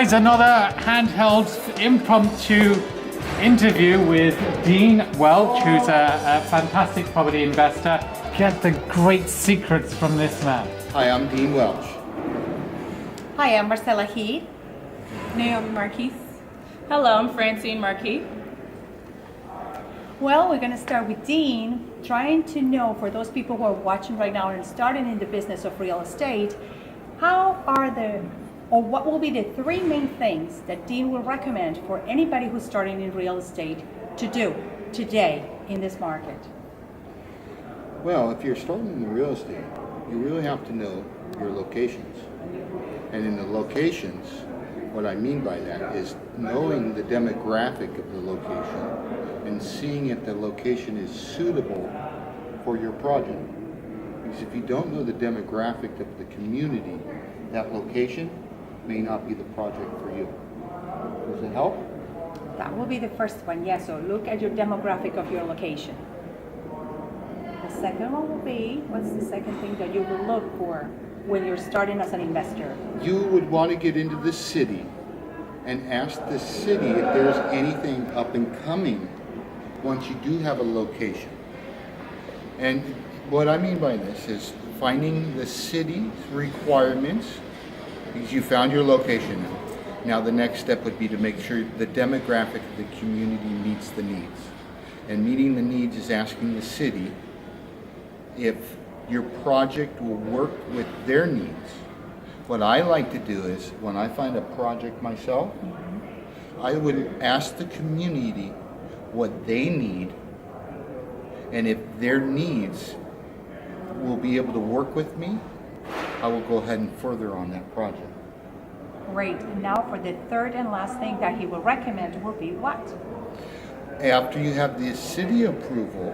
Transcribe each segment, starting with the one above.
is another handheld impromptu interview with Dean Welch, who's a fantastic property investor. Get the great secrets from this man. Hi, I'm Dean Welch. Hi, I'm Marcella Heath. Naomi Marquise. Hello, I'm Francine Marquis. Well, we're going to start with Dean, trying to know for those people who are watching right now and starting in the business of real estate, what will be the three main things that Dean will recommend for anybody who's starting in real estate to do today in this market? Well, if you're starting in real estate, you really have to know your locations. And in the locations, what I mean by that is knowing the demographic of the location and seeing if the location is suitable for your project. Because if you don't know the demographic of the community, that location may not be the project for you. Does it help? That will be the first one, yes. So look at your demographic of your location. The second one will be, what's the second thing that you will look for when you're starting as an investor? You would want to get into the city and ask the city if there's anything up and coming once you do have a location. And what I mean by this is finding the city's requirements, because you found your location now. Now the next step would be to make sure the demographic of the community meets the needs. And meeting the needs is asking the city if your project will work with their needs. What I like to do is, when I find a project myself, I would ask the community what they need, and if their needs will be able to work with me, I will go ahead and further on that project. Great. And now for the third and last thing that he will recommend will be what? After you have the city approval,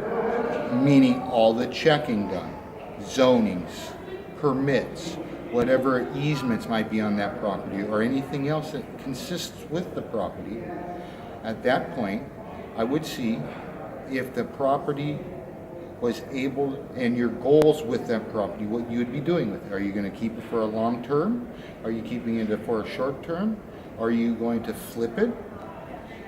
meaning all the checking done, zonings, permits, whatever easements might be on that property, or anything else that consists with the property, at that point, I would see if the property was able, and your goals with that property, what you would be doing with it. Are you going to keep it for a long term? Are you keeping it for a short term? Are you going to flip it?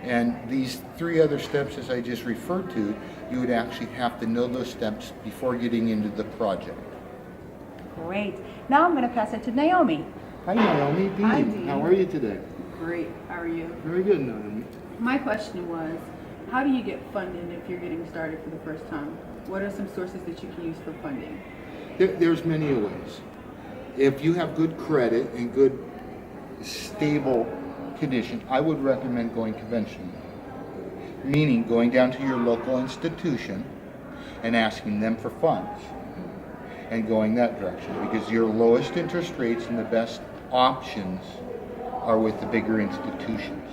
And these three other steps, as I just referred to, you would actually have to know those steps before getting into the project. Great. Now I'm going to pass it to Naomi. Hi, Naomi. Dean. Hi, Dean. How are you today? Great. How are you? Very good, Naomi. My question was, how do you get funded if you're getting started for the first time? What are some sources that you can use for funding? There's many ways. If you have good credit and good, stable condition, I would recommend going conventional. Meaning going down to your local institution and asking them for funds and going that direction, because your lowest interest rates and the best options are with the bigger institutions.